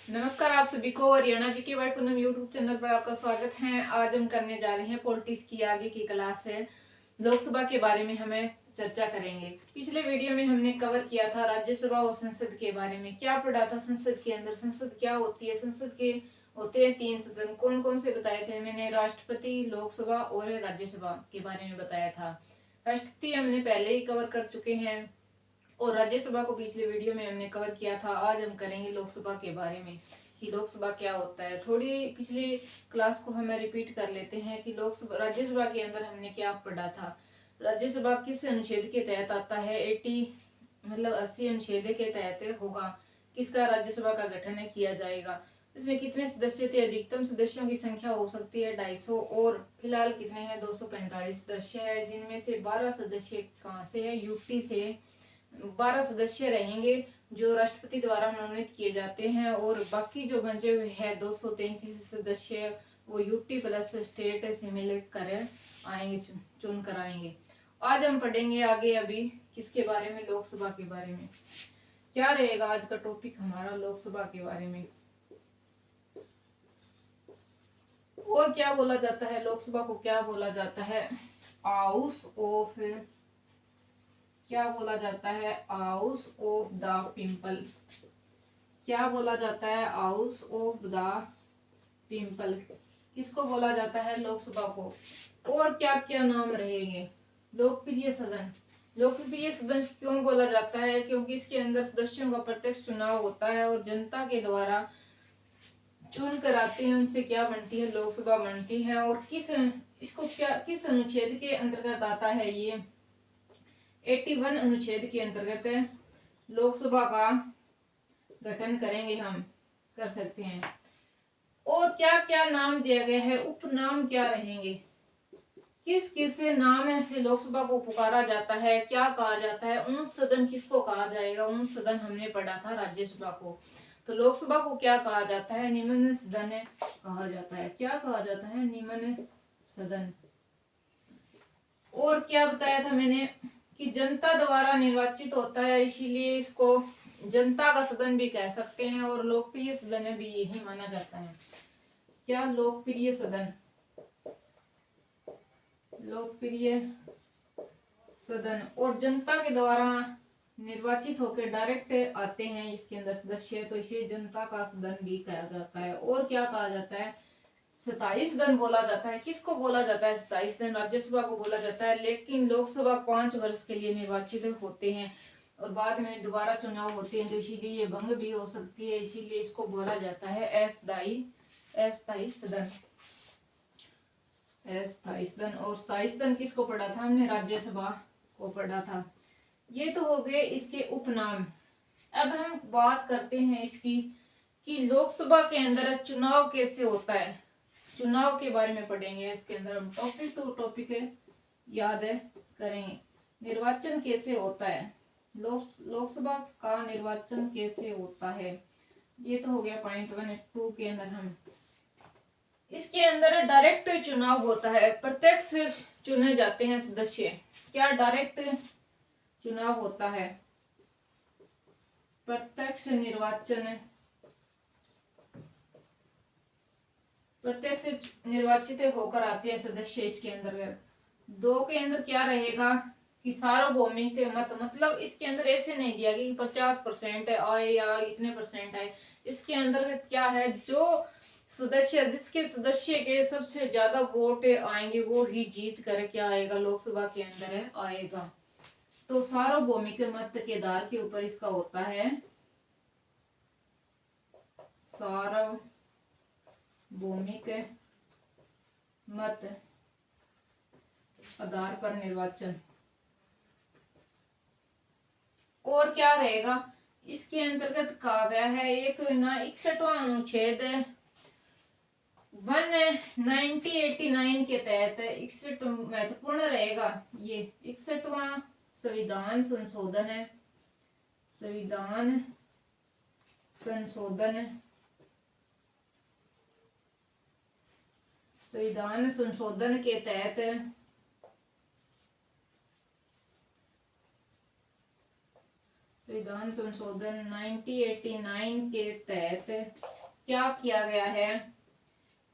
नमस्कार आप सभी को हरियाणा जी के वाई पूनम यूट्यूब चैनल पर आपका स्वागत है। आज हम करने जा रहे हैं पॉलिटिक्स की आगे की क्लास है। लोकसभा के बारे में हमें चर्चा करेंगे। पिछले वीडियो में हमने कवर किया था राज्यसभा और संसद के बारे में। क्या पढ़ा था संसद के अंदर, संसद क्या होती है, संसद के होते हैं 3 सदन, कौन कौन से बताए थे मैंने। राष्ट्रपति, लोकसभा और राज्यसभा के बारे में बताया था। राष्ट्रपति हमने पहले ही कवर कर चुके हैं और राज्यसभा को पिछले वीडियो में हमने कवर किया था। आज हम करेंगे लोकसभा के बारे में कि लोकसभा क्या होता है। थोड़ी पिछली क्लास को हमें रिपीट कर लेते हैं कि लोकसभा राज्यसभा के अंदर हमने क्या पढ़ा था। राज्यसभा किस अनुच्छेद के तहत आता है, 80 अनुच्छेद के तहत होगा। किसका राज्यसभा का गठन किया जाएगा, इसमें कितने सदस्य थे, अधिकतम सदस्यों की संख्या हो सकती है 250 और फिलहाल कितने हैं 245 सदस्य है, जिनमें से 12 सदस्य कहाँ से है, यूटी से 12 सदस्य रहेंगे जो राष्ट्रपति द्वारा मनोनीत किए जाते हैं और बाकी जो बचे हुए हैं 233 सदस्य वो यूटी प्लस स्टेट से मिलकर आएंगे, चुन कर आएंगे। आज हम पढ़ेंगे आगे अभी किसके बारे में, लोकसभा के बारे में। क्या रहेगा आज का टॉपिक हमारा लोकसभा के बारे में। और क्या बोला जाता है लोकसभा को, क्या बोला जाता है, हाउस ऑफ, क्या बोला जाता है, हाउस ऑफ द पिंपल। क्या बोला जाता है, हाउस ऑफ द पिंपल किसको बोला जाता है, लोकसभा को। और क्या क्या नाम रहेंगे, लोकप्रिय सदन। लोकप्रिय सदन क्यों बोला जाता है, क्योंकि इसके अंदर सदस्यों का प्रत्यक्ष चुनाव होता है और जनता के द्वारा चुन कर आते हैं, उनसे क्या बनती है, लोकसभा बनती है। और किस अनुच्छेद के अंतर्गत आता है ये, 81 अनुच्छेद के अंतर्गत लोकसभा का गठन करेंगे, हम कर सकते हैं। और क्या क्या नाम दिया गया है, उपनाम क्या रहेंगे, किस किस नाम से लोकसभा को पुकारा जाता है, क्या कहा जाता है, उन सदन किसको कहा जाएगा। उन सदन हमने पढ़ा था राज्यसभा को। तो लोकसभा को क्या कहा जाता है, निम्न सदन कहा जाता है। क्या कहा जाता है, निम्न सदन। और क्या बताया था मैंने कि जनता द्वारा निर्वाचित होता है, इसीलिए इसको जनता का सदन भी कह सकते हैं और लोकप्रिय सदन भी यही माना जाता है। क्या, लोकप्रिय सदन, लोकप्रिय सदन। और जनता के द्वारा निर्वाचित होकर डायरेक्ट आते हैं इसके अंदर सदस्य, तो इसे जनता का सदन भी कहा जाता है। और क्या कहा जाता है, 27 दिन बोला जाता है। किसको बोला जाता है, 27 दिन राज्यसभा को बोला जाता है। लेकिन लोकसभा 5 वर्ष के लिए निर्वाचित होते हैं और बाद में दोबारा चुनाव होते हैं, तो इसीलिए ये भंग भी हो सकती है, इसीलिए इसको बोला जाता है अस्थायी सदन, अस्थायी सदन। और 27 दिन किसको पढ़ा था हमने, राज्यसभा को पढ़ा था। ये तो हो गए इसके उपनाम। अब हम बात करते हैं इसकी कि लोकसभा के अंदर चुनाव कैसे होता है, चुनाव के बारे में पढ़ेंगे। इसके अंदर हम टॉपिक टू टॉपिक याद करेंगे। निर्वाचन कैसे होता है, लोकसभा का निर्वाचन कैसे होता है, ये तो हो गया पॉइंट 1। 2 के अंदर हम इसके अंदर डायरेक्ट चुनाव होता है, प्रत्यक्ष चुने जाते हैं सदस्य। क्या, डायरेक्ट चुनाव होता है, प्रत्यक्ष निर्वाचन, प्रत्यक्ष निर्वाचित होकर आते हैं सदस्य इसके अंतर्गत। 2 के अंदर क्या रहेगा कि सार्वभौमिक मत, मतलब इसके अंदर ऐसे नहीं दिया कि 50% आए या इतने परसेंट आए। इसके अंतर्गत क्या है, जो सदस्य, जिसके सदस्य के सबसे ज्यादा वोट आएंगे वो ही जीत कर क्या आएगा, लोकसभा के अंदर आएगा। तो सार्वभौमिक मत के आधार के ऊपर इसका होता है, सार्वभौमिक मत आधार पर निर्वाचन। और क्या रहेगा, इसके अंतर्गत कहा गया है एक ना 61वां अनुच्छेद 1989 के तहत 61 महत्वपूर्ण रहेगा। ये 61वां संविधान संशोधन है, संविधान संशोधन, संविधान संशोधन के तहत संविधान संशोधन 1989 के तहत क्या किया गया है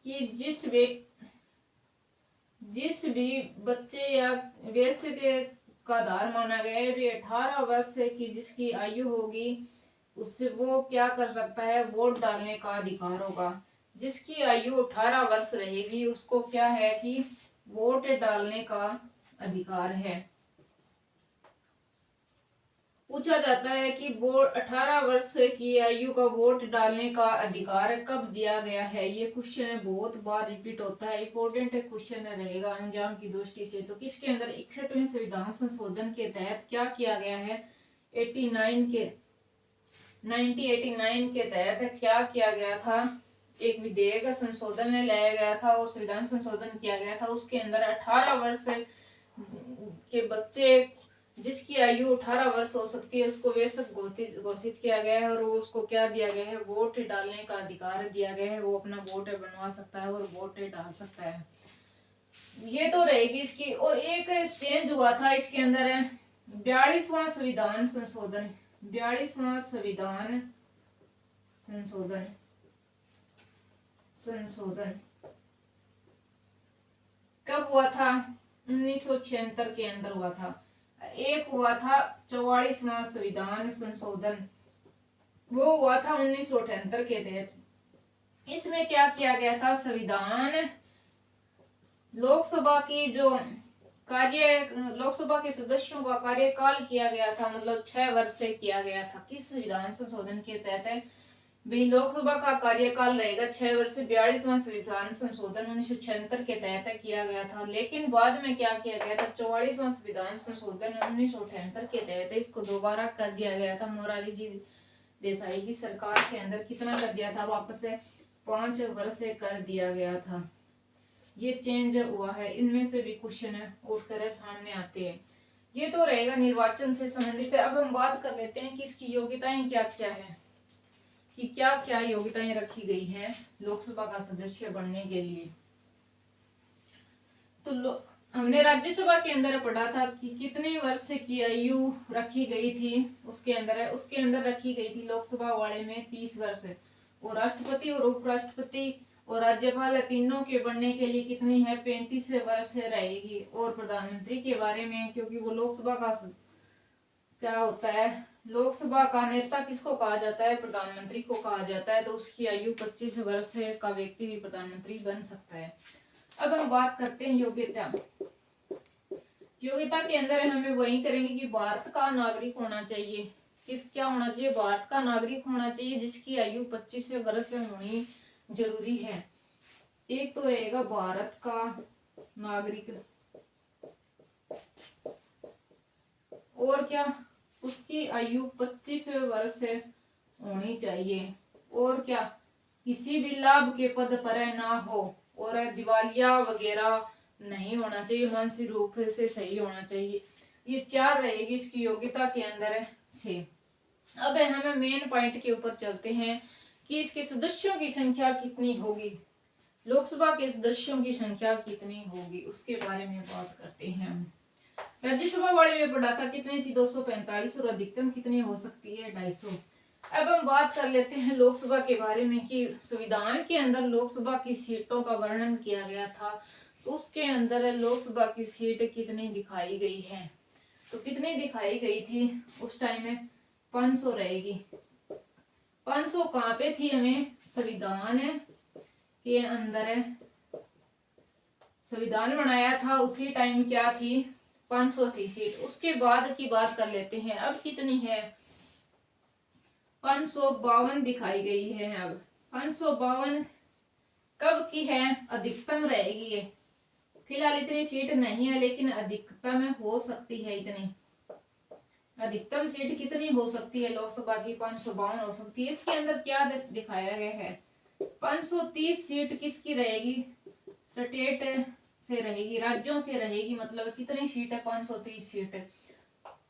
कि जिस भी बच्चे या वयस्क का आधार माना गया है वे 18 वर्ष की जिसकी आयु होगी उससे वो क्या कर सकता है, वोट डालने का अधिकार होगा। जिसकी आयु 18 वर्ष रहेगी उसको क्या है कि वोट डालने का अधिकार है। पूछा जाता है कि वोट 18 वर्ष की आयु का वोट डालने का अधिकार कब दिया गया है। ये क्वेश्चन बहुत बार रिपीट होता है, इंपॉर्टेंट क्वेश्चन रहेगा अंजाम की दृष्टि से। तो किसके अंदर 61वें संविधान संशोधन के तहत क्या किया गया है, 1989 के तहत क्या किया गया था, एक विधेयक संशोधन में लाया गया था और संविधान संशोधन किया गया था। उसके अंदर 18 वर्ष के बच्चे जिसकी आयु 18 वर्ष हो सकती है उसको वयस्क घोषित किया गया है और उसको क्या दिया गया है, वोट डालने का अधिकार दिया गया है। वो अपना वोट बनवा सकता है और वोट डाल सकता है। ये तो रहेगी इसकी। और एक चेंज हुआ था इसके अंदर है 42वां संविधान संशोधन। 42वां संशोधन कब हुआ था, 1976 के अंदर हुआ था। एक हुआ था 44वां संविधान संशोधन, वो हुआ था 1978 के तहत। इसमें क्या किया गया था, संविधान लोकसभा की जो लोकसभा के सदस्यों का कार्यकाल किया गया था, मतलब 6 वर्ष से किया गया था। किस संविधान संशोधन के तहत भी लोकसभा का कार्यकाल रहेगा 6 वर्ष। 42वां संविधान संशोधन 1976 के तहत किया गया था। लेकिन बाद में क्या किया गया था, 44वां संविधान संशोधन 1978 के तहत इसको दोबारा कर दिया गया था। मोरारजी जी देसाई की सरकार के अंदर कितना कर दिया था, वापस से 5 वर्ष से कर दिया गया था। ये चेंज हुआ है। इनमें से भी क्वेश्चन उठकर सामने आते हैं। ये तो रहेगा निर्वाचन से संबंधित है। अब हम बात कर लेते हैं कि इसकी योग्यताएं क्या क्या है, कि क्या क्या योग्यताएं रखी गई हैं लोकसभा का सदस्य बनने के लिए। तो हमने राज्यसभा के अंदर पढ़ा था कि कितने वर्ष की आयु रखी गई थी, उसके अंदर रखी गई थी लोकसभा वाले में 30 वर्ष। और राष्ट्रपति और उपराष्ट्रपति और राज्यपाल तीनों के बनने के लिए कितनी है, 35 वर्ष रहेगी। और प्रधानमंत्री के बारे में, क्योंकि वो लोकसभा का क्या होता है, लोकसभा का नेता किसको कहा जाता है, प्रधानमंत्री को कहा जाता है। तो उसकी आयु 25 वर्ष का व्यक्ति भी प्रधानमंत्री बन सकता है। अब हम बात करते हैं योग्यता के अंदर हमें वही करेंगे कि भारत का नागरिक होना चाहिए। कि क्या होना चाहिए, भारत का नागरिक होना चाहिए जिसकी आयु 25 वर्ष होनी जरूरी है। एक तो रहेगा भारत का नागरिक, और क्या, उसकी आयु 25 वर्ष होनी चाहिए। और क्या, किसी भी लाभ के पद पर ना हो और दिवालिया वगैरह नहीं होना चाहिए, मानसिक रूप से सही होना चाहिए। ये 4 रहेगी इसकी योग्यता के अंदर से। अब हम मेन पॉइंट के ऊपर चलते हैं कि इसके सदस्यों की संख्या कितनी होगी, लोकसभा के सदस्यों की संख्या कितनी होगी, उसके बारे में बात करते हैं हम। राज्यसभा वाले में पढ़ा था कितनी थी, 245, और अधिकतम कितनी हो सकती है, 250। अब हम बात कर लेते हैं लोकसभा के बारे में कि संविधान के अंदर लोकसभा की सीटों का वर्णन किया गया था। तो उसके अंदर लोकसभा की सीट कितनी दिखाई गई है, तो कितनी दिखाई गई थी उस टाइम में, 500 रहेगी। 500 कहाँ पे थी, हमें संविधान के अंदर संविधान बनाया था उसी टाइम क्या थी, 500 थी सीट। उसके बाद की बात कर लेते हैं, अब कितनी है, 552 दिखाई गई है। अब 552 कब की है, अधिकतम रहेगी ये। फिलहाल इतनी सीट नहीं है लेकिन अधिकतम हो सकती है इतनी। अधिकतम सीट कितनी हो सकती है लोकसभा की, 552 हो सकती है। इसके अंदर क्या दिखाया गया है, 530 सीट किसकी रहेगी, स्टेट से रहेगी, राज्यों से रहेगी। मतलब कितनी सीट है, 530 सीट।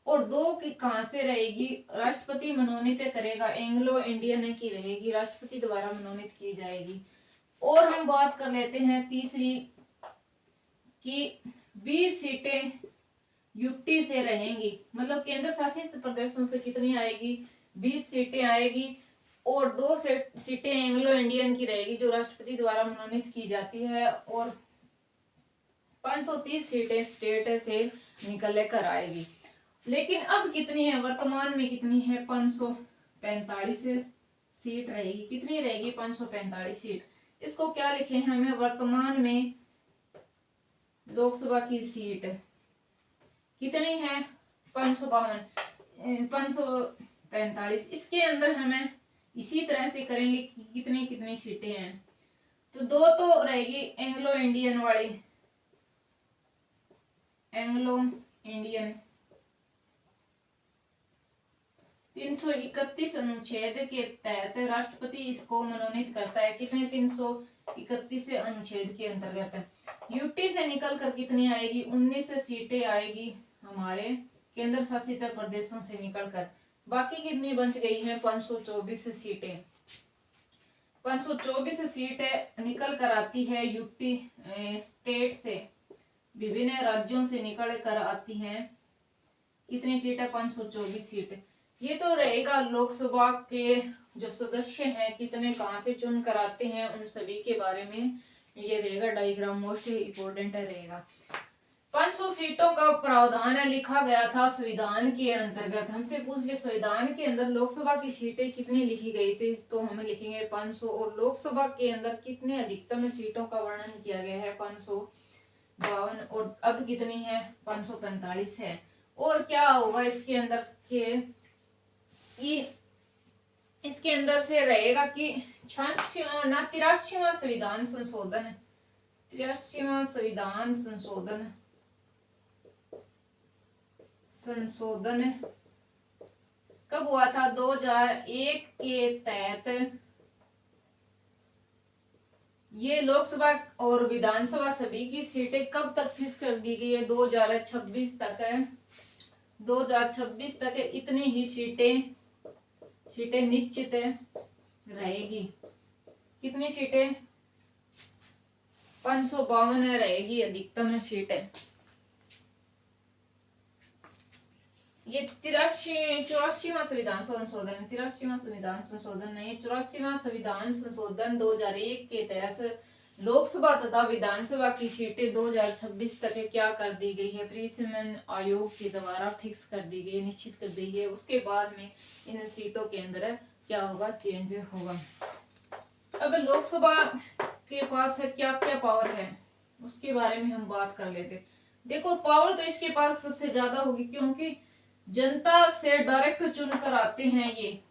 और 2 की कहां से रहेगी, राष्ट्रपति मनोनीत करेगा, एंग्लो इंडियन की रहेगी, राष्ट्रपति द्वारा मनोनीत की जाएगी। और हम बात कर लेते हैं तीसरी कि 20 सीटें यूटी से रहेंगी, मतलब केंद्र शासित प्रदेशों से कितनी आएगी, 20 सीटें आएगी। और 2 सीटें एंग्लो इंडियन की रहेगी जो राष्ट्रपति द्वारा मनोनीत की जाती है। और 530 सीटें स्टेट से निकल कर आएगी। लेकिन अब कितनी है, वर्तमान में कितनी है, 545 सीट रहेगी। कितनी रहेगी, 545 सीट। इसको क्या लिखे हमें, वर्तमान में लोकसभा की सीट कितनी है, 545। इसके अंदर हमें इसी तरह से करेंगे कि कितनी कितनी सीटें हैं। तो 2 तो रहेगी एंग्लो इंडियन वाली, एंग्लो इंडियन 331 अनुच्छेद के तहत राष्ट्रपति इसको मनोनीत करता है। कितने, 331 अनुच्छेद के अंतर्गत। यूटी से निकलकर कितनी आएगी, 19 सीटें आएगी हमारे केंद्र शासित प्रदेशों से निकलकर। बाकी कितनी बच गई हैं, 524 सीटें। 524 सीटें निकल कर आती है यूटी स्टेट से, विभिन्न राज्यों से निकल कर आती हैं। कितनी सीट है, 524 सीट। ये तो रहेगा लोकसभा के जो सदस्य हैं कितने कहाँ से चुन कर आते हैं, उन सभी के बारे में ये रहेगा डायग्राम, मोस्ट इम्पोर्टेंट रहेगा। 500 सीटों का प्रावधान लिखा गया था संविधान के अंतर्गत। हमसे पूछ ले संविधान के अंदर लोकसभा की सीटें कितनी लिखी गई थी, तो हम लिखेंगे 500। और लोकसभा के अंदर कितने अधिकतम सीटों का वर्णन किया गया है, 552। और अब कितनी है, 545 है। और क्या होगा इसके अंदर इसके अंदर से रहेगा कि 83वां संविधान संशोधन, 83वां संशोधन कब हुआ था, 2001 के तहत। ये लोकसभा और विधानसभा सभी की सीटें कब तक फिक्स कर दी गई है, 2026 तक है। 2026 तक इतनी ही सीटें निश्चित रहेगी। कितनी सीटें, 552 रहेगी अधिकतम सीटें। ये 84वां संविधान संशोधन, 83वां संविधान संशोधन नहीं, 84वां संविधान संशोधन 2001 के तहत लोकसभा तथा विधानसभा की सीटें 2026 तक क्या कर दी गई है, परिसीमन आयोग के द्वारा फिक्स कर दी गई, निश्चित कर दी है। उसके बाद में इन सीटों के अंदर क्या होगा, चेंज होगा। अब लोकसभा के पास क्या क्या पावर है उसके बारे में हम बात कर लेते। देखो पावर तो इसके पास सबसे ज्यादा होगी, क्योंकि जनता से डायरेक्ट चुनकर आते हैं, ये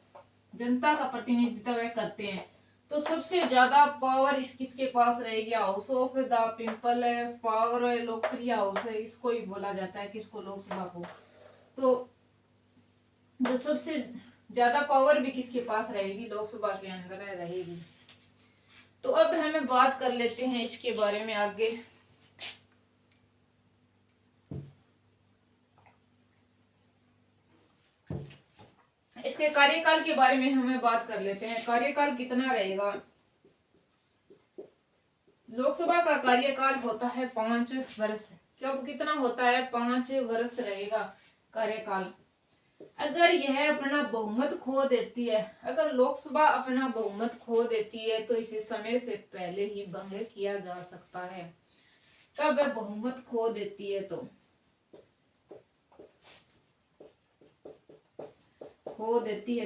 जनता का प्रतिनिधित्व करते हैं। तो सबसे ज्यादा पावर किसके पास रहेगी, house of the people power, लोकप्रिय हाउस है इसको ही बोला जाता है, किसको, लोकसभा को। तो जो सबसे ज्यादा पावर भी किसके पास रहेगी, लोकसभा के अंदर रहेगी। तो अब हमें बात कर लेते हैं इसके बारे में आगे। इसके कार्यकाल के बारे में हमें बात कर लेते हैं। कार्यकाल कितना रहेगा, लोकसभा का कार्यकाल होता है 5 वर्ष। कब कितना होता है, 5 वर्ष रहेगा कार्यकाल। अगर यह अपना बहुमत खो देती है, अगर लोकसभा अपना बहुमत खो देती है तो इसे समय से पहले ही भंग किया जा सकता है। कब बहुमत खो देती है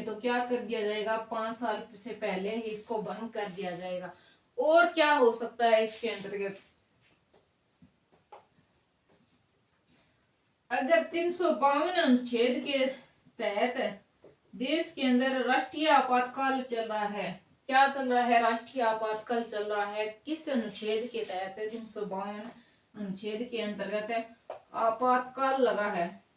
तो क्या कर दिया जाएगा, 5 साल से पहले ही इसको भंग कर दिया जाएगा। और क्या हो सकता है इसके अंतर्गत, अगर 352 अनुच्छेद के तहत देश के अंदर राष्ट्रीय आपातकाल चल रहा है, क्या चल रहा है, राष्ट्रीय आपातकाल चल रहा है। किस अनुच्छेद के तहत, 352 अनुच्छेद के अंतर्गत आपातकाल लगा है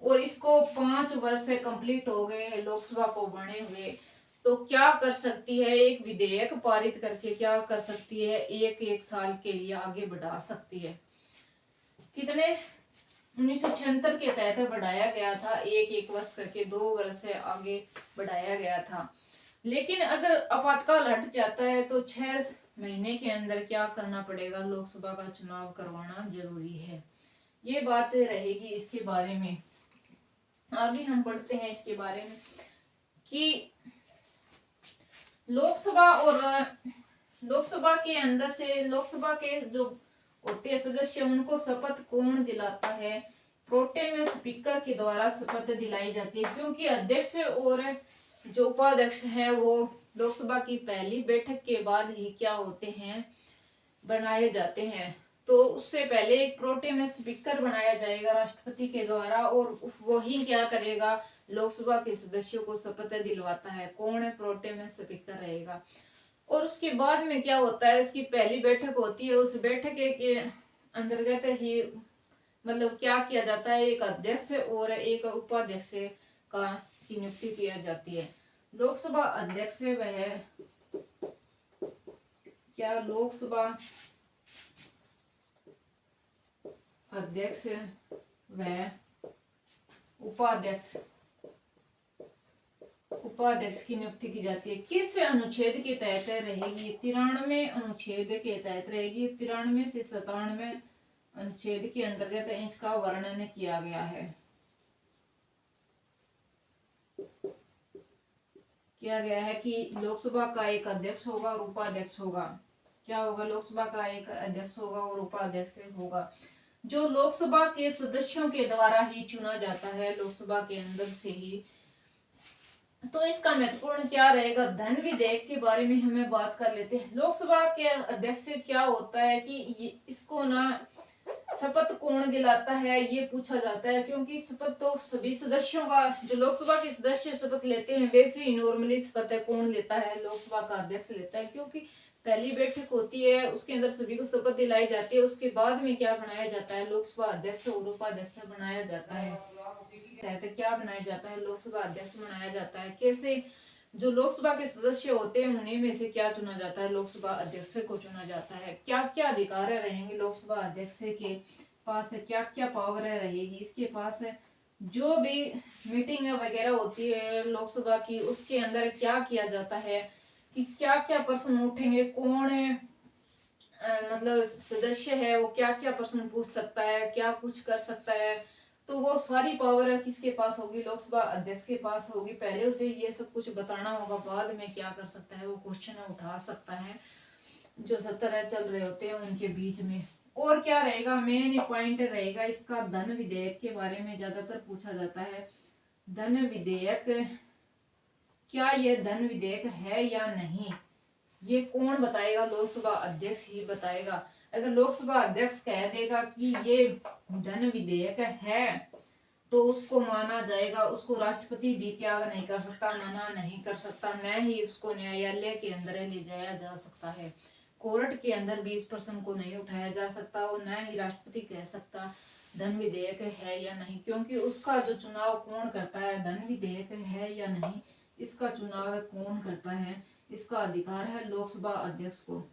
और इसको 5 वर्ष से कंप्लीट हो गए हैं लोकसभा को बने हुए। तो क्या कर सकती है, एक विधेयक पारित करके क्या कर सकती है, एक साल के लिए आगे बढ़ा सकती है। कितने, 1976 के तहत बढ़ाया गया था, एक वर्ष करके 2 वर्ष से आगे बढ़ाया गया था। लेकिन अगर आपातकाल हट जाता है तो 6 महीने के अंदर क्या करना पड़ेगा, लोकसभा का चुनाव करवाना जरूरी है। ये बात रहेगी इसके बारे में। आगे हम पढ़ते हैं इसके बारे में कि लोकसभा के अंदर से लोकसभा के जो होते हैं सदस्य उनको शपथ कौन दिलाता है? प्रोटेम स्पीकर के द्वारा शपथ दिलाई जाती है, क्योंकि अध्यक्ष और जो उपाध्यक्ष है वो लोकसभा की पहली बैठक के बाद ही क्या होते हैं, बनाए जाते हैं। तो उससे पहले एक प्रोटेम स्पीकर बनाया जाएगा राष्ट्रपति के द्वारा, और वही क्या करेगा, लोकसभा के सदस्यों को शपथ दिलवाता है। कौन है प्रोटेम स्पीकर रहेगा। और उसके बाद में क्या होता है, उसकी पहली बैठक होती है, उस बैठक के अंतर्गत ही मतलब क्या किया जाता है, एक अध्यक्ष और एक उपाध्यक्ष का की नियुक्ति किया जाती है। लोकसभा अध्यक्ष वह क्या लोकसभा अध्यक्ष व उपाध्यक्ष की नियुक्ति की जाती है। किस अनुच्छेद के तहत रहेगी? 93 अनुच्छेद के तहत रहेगी। 93 से 97 अनुच्छेद के अंतर्गत इसका वर्णन किया गया है। किया गया है कि लोकसभा का एक अध्यक्ष होगा और उपाध्यक्ष होगा। क्या होगा? लोकसभा का एक अध्यक्ष होगा और उपाध्यक्ष होगा, जो लोकसभा के सदस्यों के द्वारा ही चुना जाता है, लोकसभा के अंदर से ही। तो इसका महत्वपूर्ण क्या रहेगा, धन विधेयक के बारे में हमें बात कर लेते हैं। लोकसभा के अध्यक्ष से क्या होता है कि इसको ना शपथ कौन दिलाता है ये पूछा जाता है, क्योंकि शपथ तो सभी सदस्यों का, जो लोकसभा के सदस्य शपथ लेते हैं वैसे ही नॉर्मली शपथ कौन लेता है, लोकसभा का अध्यक्ष लेता है, क्योंकि पहली बैठक होती है उसके अंदर सभी को शपथ दिलाई जाती है। उसके बाद में क्या बनाया जाता है, लोकसभा अध्यक्ष और उपाध्यक्ष बनाया जाता है। क्या बनाया जाता है, लोकसभा अध्यक्ष बनाया जाता है। कैसे? जो लोकसभा के सदस्य होते हैं उन्हीं में से क्या चुना जाता है, लोकसभा अध्यक्ष को चुना जाता है। क्या क्या अधिकार रहेंगे लोकसभा अध्यक्ष के पास, क्या क्या पावर रहेगी इसके पास। जो भी मीटिंग वगैरह होती है लोकसभा की, उसके अंदर क्या किया जाता है कि क्या क्या प्रश्न उठेंगे, कौन मतलब सदस्य है वो क्या क्या प्रश्न पूछ सकता है, क्या कुछ कर सकता है। तो वो सारी पावर किसके पास होगी, लोकसभा अध्यक्ष के पास होगी। पहले उसे ये सब कुछ बताना होगा, बाद में क्या कर सकता है, वो क्वेश्चन उठा सकता है जो सत्र चल रहे होते हैं उनके बीच में। और क्या रहेगा, मेन पॉइंट रहेगा इसका, धन विधेयक के बारे में ज्यादातर पूछा जाता है। धन विधेयक, क्या ये धन विधेयक है या नहीं, ये कौन बताएगा, लोकसभा अध्यक्ष ही बताएगा। अगर लोकसभा अध्यक्ष कह देगा कि ये धन विधेयक है तो उसको माना जाएगा, उसको राष्ट्रपति भी क्या नहीं कर सकता, मना नहीं कर सकता, न ही उसको न्यायालय के अंदर ले जाया जा सकता है, कोर्ट के अंदर भी इस प्रश्न को नहीं उठाया जा सकता, और न ही राष्ट्रपति कह सकता धन विधेयक है या नहीं, क्योंकि उसका जो चुनाव कौन करता है, धन विधेयक है या नहीं इसका चुनाव कौन करता है, इसका अधिकार है लोकसभा अध्यक्ष को।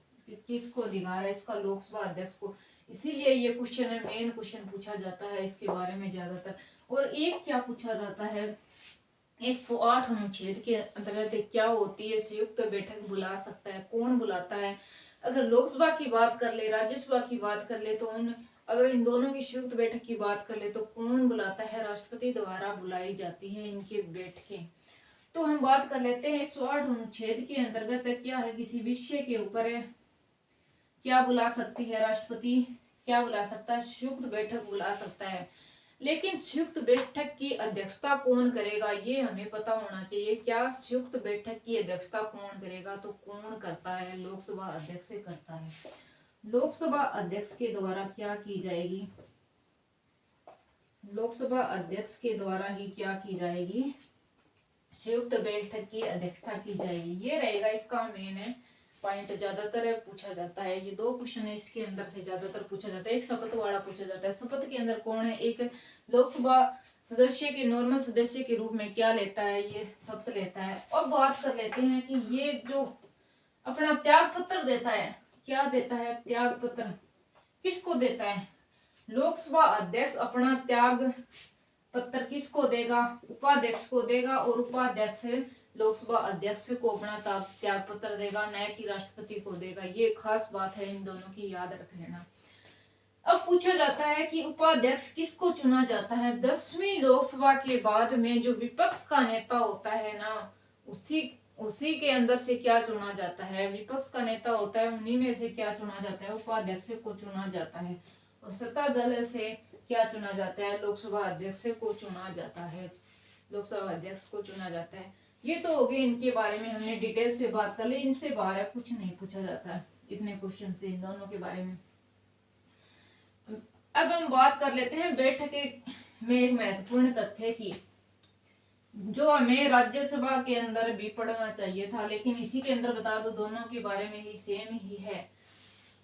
किसको अधिकार है इसका, लोकसभा अध्यक्ष को। इसीलिए ये क्वेश्चन है, मेन क्वेश्चन पूछा जाता है इसके बारे में ज्यादातर। और एक क्या पूछा जाता है, 108 अनुच्छेद के अंतर्गत क्या होती है, संयुक्त बैठक बुला सकता है, कौन बुलाता है। अगर लोकसभा की बात कर ले, राज्यसभा की बात कर ले, तो अगर इन दोनों की संयुक्त बैठक की बात कर ले तो कौन बुलाता है, राष्ट्रपति द्वारा बुलाई जाती है इनकी बैठकें। तो हम बात कर लेते हैं 108 अनुच्छेद के अंतर्गत क्या है, किसी विषय के ऊपर क्या बुला सकती है राष्ट्रपति, क्या बुला सकता है, संयुक्त बैठक बुला सकता है। लेकिन संयुक्त बैठक की अध्यक्षता कौन करेगा ये हमें पता होना चाहिए। क्या संयुक्त बैठक की अध्यक्षता कौन करेगा, तो कौन करता है, लोकसभा अध्यक्ष करता है। लोकसभा अध्यक्ष के द्वारा क्या की जाएगी, लोकसभा अध्यक्ष के द्वारा ही क्या की जाएगी, संयुक्त बैठक की अध्यक्षता की जाएगी। ये रहेगा इसका मेन पॉइंट, ज्यादातर पूछा जाता है। ये दो क्वेश्चन इसके अंदर से ज्यादातर पूछा जाता है। एक शपथ वाला पूछा जाता है, शपथ के अंदर कौन है, एक लोकसभा सदस्य के नॉर्मल सदस्य के रूप में क्या लेता है, ये शपथ लेता है। और बात कर लेते हैं कि ये जो अपना त्याग पत्र देता है, क्या देता है, त्याग पत्र किसको देता है, लोकसभा अध्यक्ष अपना त्याग पत्र किसको देगा, उपाध्यक्ष को देगा, और उपाध्यक्ष लोकसभा अध्यक्ष को अपना त्याग पत्र देगा, न कि राष्ट्रपति को देगा। ये खास बात है, इन दोनों की याद रख लेना। अब पूछा जाता है कि उपाध्यक्ष किसको चुना जाता है। 10वीं लोकसभा के बाद में जो विपक्ष का नेता होता है ना, उसी उसी के अंदर से क्या चुना जाता है, विपक्ष का नेता होता है, उन्हीं में से क्या चुना जाता है, उपाध्यक्ष को चुना जाता है। और सत्ता दल से क्या चुना जाता है, लोकसभा अध्यक्ष को चुना जाता है, लोकसभा अध्यक्ष को चुना जाता है। ये तो हो गए, इनके बारे में हमने डिटेल से बात कर ली। इनसे बाहर कुछ नहीं पूछा जाता है, इतने क्वेश्चन से इन दोनों के बारे में। अब हम बात कर लेते हैं बैठक में एक महत्वपूर्ण तथ्य की, जो हमें राज्यसभा के अंदर भी पढ़ना चाहिए था, लेकिन इसी के अंदर बता दो, दोनों के बारे में ही सेम ही है।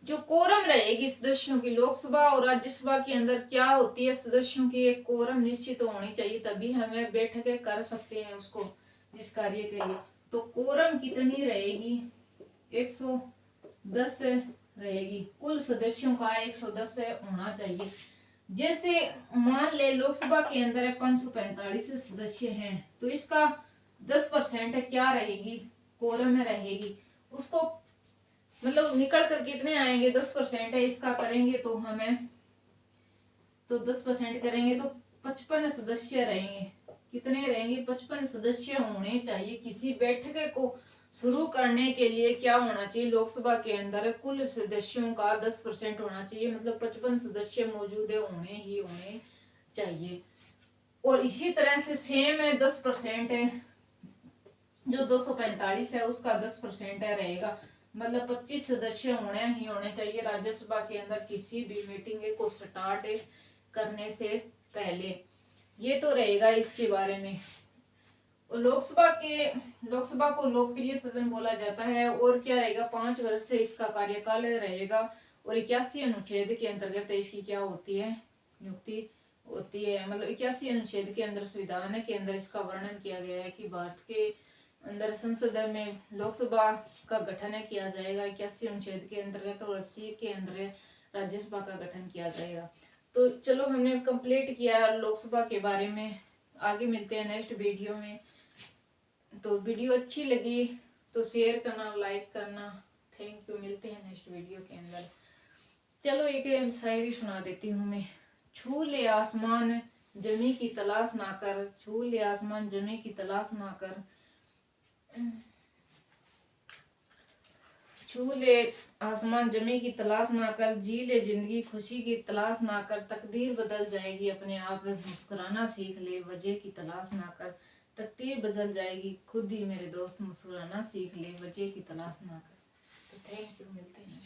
जो कोरम रहेगी सदस्यों की, लोकसभा और राज्यसभा के अंदर क्या होती है, सदस्यों की एक कोरम निश्चित होनी चाहिए, तभी हमें बैठकें कर सकते हैं उसको, जिस कार्य के लिए। तो कोरम कितनी रहेगी, 110 रहेगी, कुल सदस्यों का 110 होना चाहिए। जैसे मान ले लोकसभा के अंदर 545 सदस्य हैं, तो इसका 10% क्या रहेगी, कोरम में रहेगी। उसको मतलब निकल कर कितने आएंगे, 10% है इसका, करेंगे तो हमें, तो 10% करेंगे तो 55 सदस्य रहेंगे। कितने रहेंगे, 55 सदस्य होने चाहिए। किसी बैठक को शुरू करने के लिए क्या होना चाहिए, लोकसभा के अंदर कुल सदस्यों का 10% होना चाहिए, मतलब 55 सदस्य मौजूद होने ही होने चाहिए। और इसी तरह से सेम है 10% है, जो 245 है उसका 10% रहेगा, मतलब 25 सदस्य होने ही होने चाहिए राज्यसभा के अंदर किसी भी मीटिंग को स्टार्ट करने से पहले। ये तो रहेगा इसके बारे में। लोकसभा को लोकप्रिय सदन बोला जाता है। और क्या रहेगा, 5 वर्ष से इसका कार्यकाल रहेगा। और 81 अनुच्छेद के अंतर्गत इसकी क्या होती है, नियुक्ति होती है। मतलब 81 अनुच्छेद के अंदर, संविधान के अंदर इसका वर्णन किया गया है कि भारत के अंदर संसद में लोकसभा का गठन किया जाएगा 81 अनुच्छेद के अंतर्गत, और 80 के अंदर राज्यसभा का गठन किया जाएगा। तो चलो हमने कंप्लीट किया लोकसभा के बारे में। आगे मिलते हैं नेक्स्ट वीडियो में। तो वीडियो अच्छी लगी तो शेयर करना, लाइक करना। थैंक यू, मिलते हैं नेक्स्ट वीडियो के अंदर। चलो एक शायरी सुना देती हूँ मैं। छू ले आसमान जमी की तलाश ना कर, छू ले आसमान जमी की तलाश ना कर, छू ले आसमान जमी की तलाश ना कर, जी ले जिंदगी खुशी की तलाश ना कर, तकदीर बदल जाएगी अपने आप, मुस्कुराना सीख ले वजह की तलाश ना कर, तकदीर बदल जाएगी खुद ही मेरे दोस्त, मुस्कुराना सीख ले वजह की तलाश ना कर। तो थैंक यू, मिलते हैं।